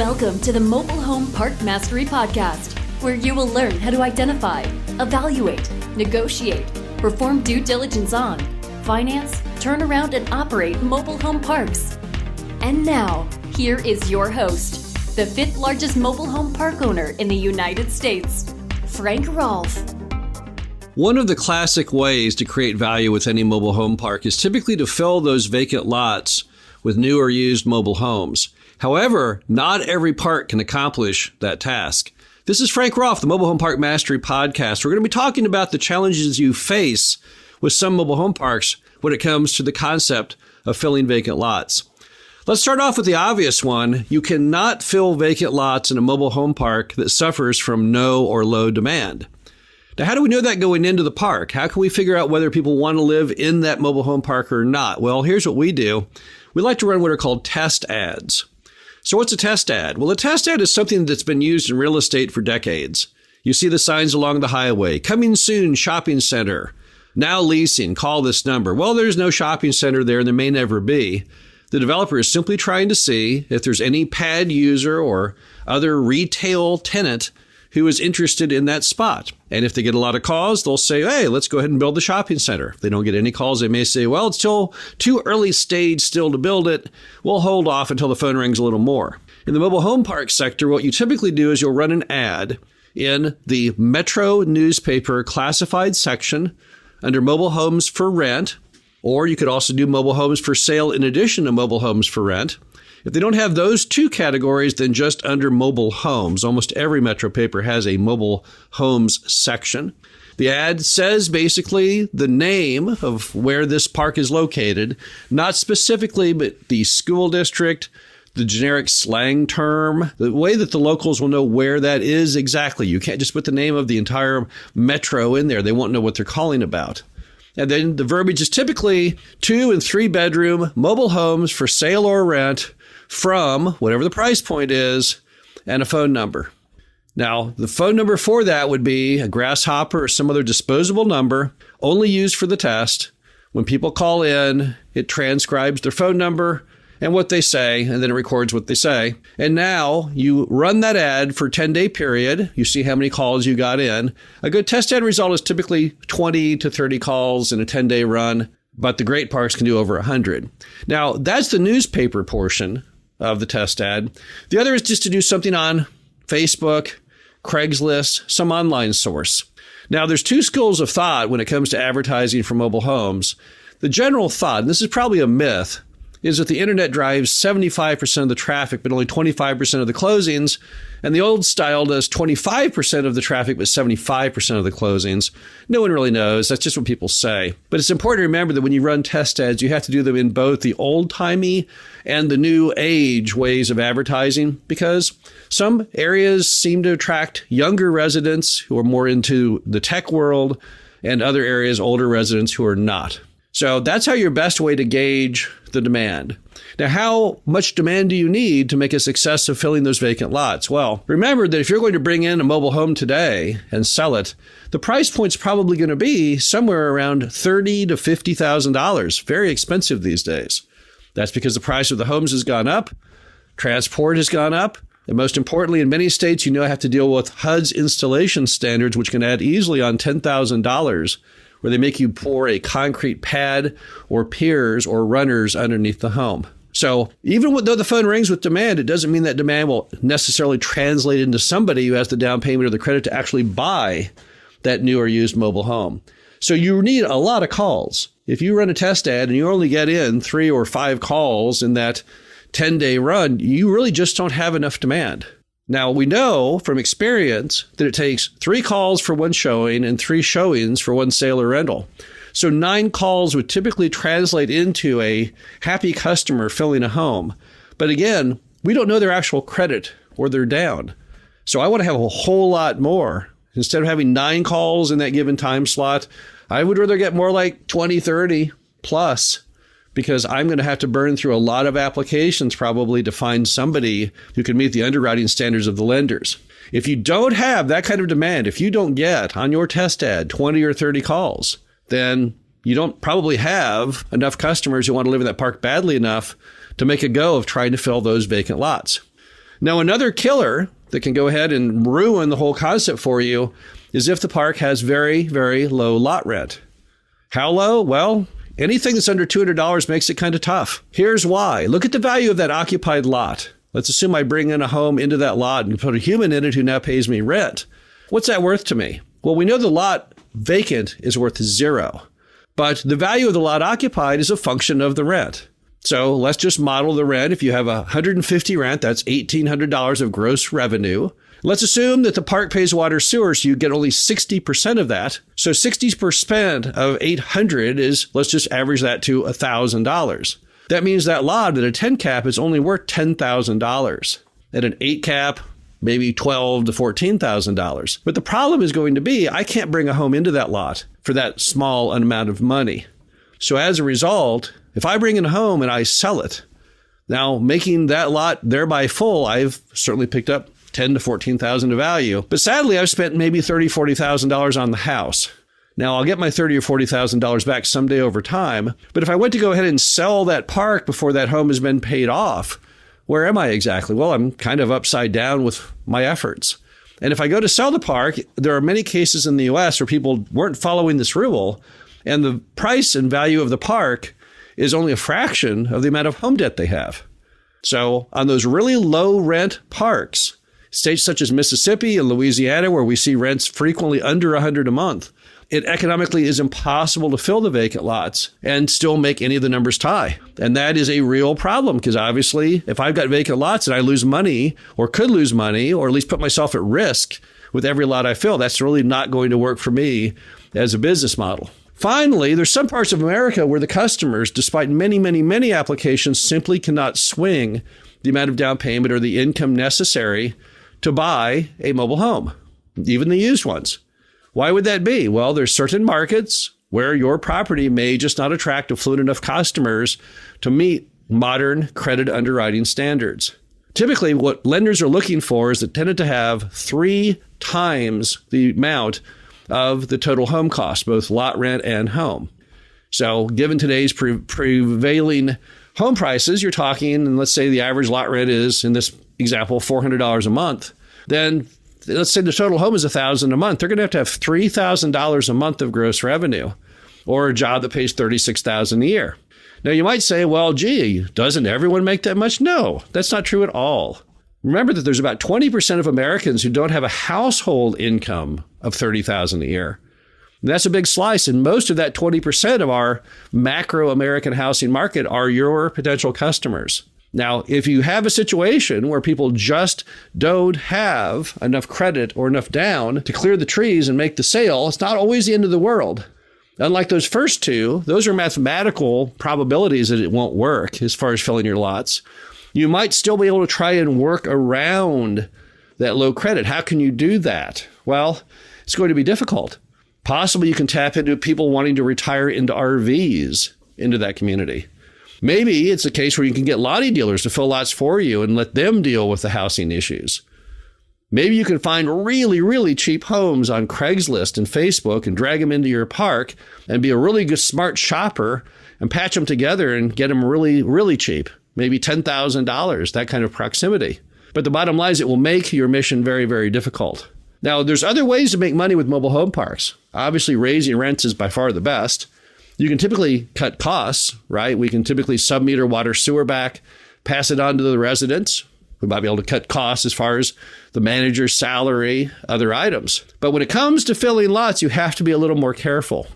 Welcome to the Mobile Home Park Mastery Podcast, where you will learn how to identify, evaluate, negotiate, perform due diligence on, finance, turn around, and operate mobile home parks. And now, here is your host, the fifth largest mobile home park owner in the United States, Frank Rolfe. One of the classic ways to create value with any mobile home park is typically to fill those vacant lots with new or used mobile homes. However, not every park can accomplish that task. This is Frank Rolfe, the Mobile Home Park Mastery Podcast. We're going to be talking about the challenges you face with some mobile home parks when it comes to the concept of filling vacant lots. Let's start off with the obvious one. You cannot fill vacant lots in a mobile home park that suffers from no or low demand. Now, how do we know that going into the park? How can we figure out whether people want to live in that mobile home park or not? Well, here's what we do. We like to run what are called test ads. So what's a test ad? Well, a test ad is something that's been used in real estate for decades. You see the signs along the highway, coming soon, shopping center, now leasing, call this number. Well, there's no shopping center there and there may never be. The developer is simply trying to see if there's any pad user or other retail tenant who is interested in that spot. And if they get a lot of calls, they'll say, hey, let's go ahead and build the shopping center. If they don't get any calls, they may say, well, it's still too early stage still to build it. We'll hold off until the phone rings a little more. In the mobile home park sector, what you typically do is you'll run an ad in the Metro newspaper classified section under mobile homes for rent, or you could also do mobile homes for sale in addition to mobile homes for rent. If they don't have those two categories, then just under mobile homes. Almost every Metro paper has a mobile homes section. The ad says basically the name of where this park is located, not specifically, but the school district, the generic slang term, the way that the locals will know where that is exactly. You can't just put the name of the entire metro in there. They won't know what they're calling about. And then the verbiage is typically 2 and 3 bedroom mobile homes for sale or rent from whatever the price point is and a phone number. Now, the phone number for that would be a grasshopper or some other disposable number only used for the test. When people call in, it transcribes their phone number and what they say, and then it records what they say. And now you run that ad for a 10-day period. You see how many calls you got in. A good test ad result is typically 20 to 30 calls in a 10-day run, but the great parks can do over 100. Now, that's the newspaper portion of the test ad. The other is just to do something on Facebook, Craigslist, some online source. Now, there's two schools of thought when it comes to advertising for mobile homes. The general thought, and this is probably a myth, is that the internet drives 75% of the traffic, but only 25% of the closings. And the old style does 25% of the traffic, but 75% of the closings. No one really knows. That's just what people say. But it's important to remember that when you run test ads, you have to do them in both the old-timey and the new age ways of advertising, because some areas seem to attract younger residents who are more into the tech world, and other areas, older residents who are not. So that's how your best way to gauge the demand. Now, how much demand do you need to make a success of filling those vacant lots? Well, remember that if you're going to bring in a mobile home today and sell it, the price point's probably going to be somewhere around $30,000 to $50,000. Very expensive these days. That's because the price of the homes has gone up, transport has gone up, and most importantly, in many states, you have to deal with HUD's installation standards, which can add easily on $10,000, where they make you pour a concrete pad or piers or runners underneath the home. So even though the phone rings with demand, it doesn't mean that demand will necessarily translate into somebody who has the down payment or the credit to actually buy that new or used mobile home. So you need a lot of calls. If you run a test ad and you only get in 3 or 5 calls in that 10-day run, you really just don't have enough demand. Now, we know from experience that it takes 3 calls for one showing and 3 showings for one sale or rental. So 9 calls would typically translate into a happy customer filling a home. But again, we don't know their actual credit or their down. So I want to have a whole lot more. Instead of having 9 calls in that given time slot, I would rather get more like 20, 30 plus, because I'm going to have to burn through a lot of applications probably to find somebody who can meet the underwriting standards of the lenders. If you don't have that kind of demand, if you don't get on your test ad 20 or 30 calls, then you don't probably have enough customers who want to live in that park badly enough to make a go of trying to fill those vacant lots. Now, another killer that can go ahead and ruin the whole concept for you is if the park has very, very low lot rent. How low? Well, anything that's under $200 makes it kind of tough. Here's why. Look at the value of that occupied lot. Let's assume I bring in a home into that lot and put a human in it who now pays me rent. What's that worth to me? Well, we know the lot vacant is worth $0, but the value of the lot occupied is a function of the rent. So let's just model the rent. If you have $150 rent, that's $1,800 of gross revenue. Let's assume that the park pays water sewer, so you get only 60% of that. So 60% of 800 is, let's just average that to $1,000. That means that lot at a 10 cap is only worth $10,000. At an 8 cap, maybe $12,000 to $14,000. But the problem is going to be, I can't bring a home into that lot for that small amount of money. So as a result, if I bring in a home and I sell it, now making that lot thereby full, I've certainly picked up $10,000 to $14,000 of value. But sadly, I've spent maybe $30,000, $40,000 on the house. Now, I'll get my $30,000 or $40,000 back someday over time. But if I went to go ahead and sell that park before that home has been paid off, where am I exactly? Well, I'm kind of upside down with my efforts. And if I go to sell the park, there are many cases in the U.S. where people weren't following this rule, and the price and value of the park is only a fraction of the amount of home debt they have. So on those really low rent parks, states such as Mississippi and Louisiana, where we see rents frequently under $100 a month, it economically is impossible to fill the vacant lots and still make any of the numbers tie. And that is a real problem, because obviously if I've got vacant lots and I lose money or could lose money, or at least put myself at risk with every lot I fill, that's really not going to work for me as a business model. Finally, there's some parts of America where the customers, despite many, many, many applications, simply cannot swing the amount of down payment or the income necessary to buy a mobile home, even the used ones. Why would that be? Well, there's certain markets where your property may just not attract affluent enough customers to meet modern credit underwriting standards. Typically, what lenders are looking for is the tenant to have 3 times the amount of the total home cost, both lot rent and home. So given today's prevailing home prices, you're talking, and let's say the average lot rent is, in this example, $400 a month, then let's say the total home is $1,000 a month. They're going to have $3,000 a month of gross revenue, or a job that pays $36,000 a year. Now you might say, well, gee, doesn't everyone make that much? No, that's not true at all. Remember that there's about 20% of Americans who don't have a household income of $30,000 a year. And that's a big slice, and most of that 20% of our macro American housing market are your potential customers. Now, if you have a situation where people just don't have enough credit or enough down to clear the trees and make the sale, it's not always the end of the world. Unlike those first two, those are mathematical probabilities that it won't work as far as filling your lots. You might still be able to try and work around that low credit. How can you do that? Well, it's going to be difficult. Possibly you can tap into people wanting to retire into RVs into that community. Maybe it's a case where you can get lottie dealers to fill lots for you and let them deal with the housing issues. Maybe you can find really, really cheap homes on Craigslist and Facebook and drag them into your park and be a really good, smart shopper and patch them together and get them really, really cheap. Maybe $10,000, that kind of proximity. But the bottom line is it will make your mission very, very difficult. Now, there's other ways to make money with mobile home parks. Obviously, raising rents is by far the best. You can typically cut costs, right? We can typically sub-meter water sewer back, pass it on to the residents. We might be able to cut costs as far as the manager's salary, other items. But when it comes to filling lots, you have to be a little more careful.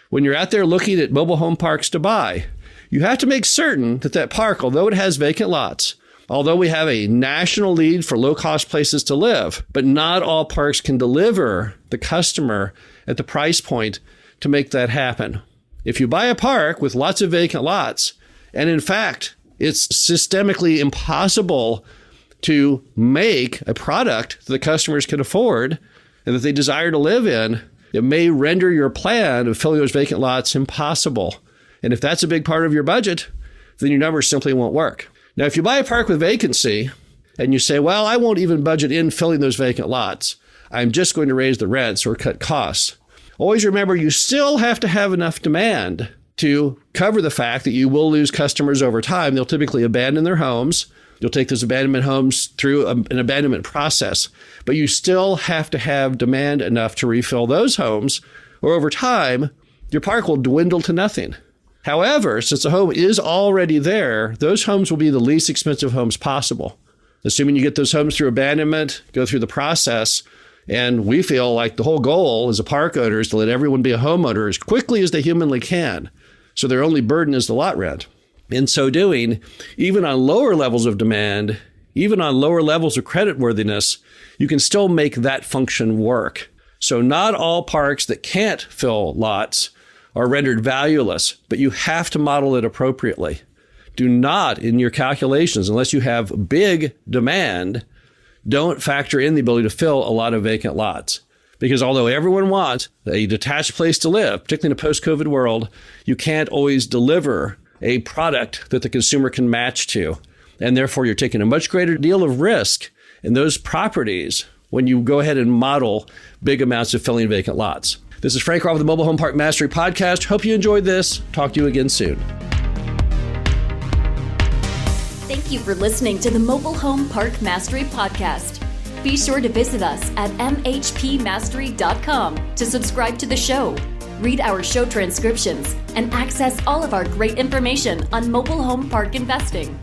When you're out there looking at mobile home parks to buy, you have to make certain that that park, although it has vacant lots, although we have a national lead for low-cost places to live, but not all parks can deliver the customer at the price point to make that happen. If you buy a park with lots of vacant lots, and in fact, it's systemically impossible to make a product that the customers can afford and that they desire to live in, it may render your plan of filling those vacant lots impossible. And if that's a big part of your budget, then your numbers simply won't work. Now, if you buy a park with vacancy and you say, well, I won't even budget in filling those vacant lots, I'm just going to raise the rents or cut costs. Always remember, you still have to have enough demand to cover the fact that you will lose customers over time. They'll typically abandon their homes. You'll take those abandonment homes through an abandonment process, but you still have to have demand enough to refill those homes, or over time, your park will dwindle to nothing. However, since the home is already there, those homes will be the least expensive homes possible. Assuming you get those homes through abandonment, go through the process, and we feel like the whole goal as a park owner is to let everyone be a homeowner as quickly as they humanly can, so their only burden is the lot rent. In so doing, even on lower levels of demand, even on lower levels of creditworthiness, you can still make that function work. So not all parks that can't fill lots are rendered valueless, but you have to model it appropriately. Do not, in your calculations, unless you have big demand, don't factor in the ability to fill a lot of vacant lots. Because although everyone wants a detached place to live, particularly in a post-COVID world, you can't always deliver a product that the consumer can match to. And therefore, you're taking a much greater deal of risk in those properties when you go ahead and model big amounts of filling vacant lots. This is Frank Robb with the Mobile Home Park Mastery Podcast. Hope you enjoyed this. Talk to you again soon. Thank you for listening to the Mobile Home Park Mastery Podcast. Be sure to visit us at mhpmastery.com to subscribe to the show, read our show transcriptions, and access all of our great information on mobile home park investing.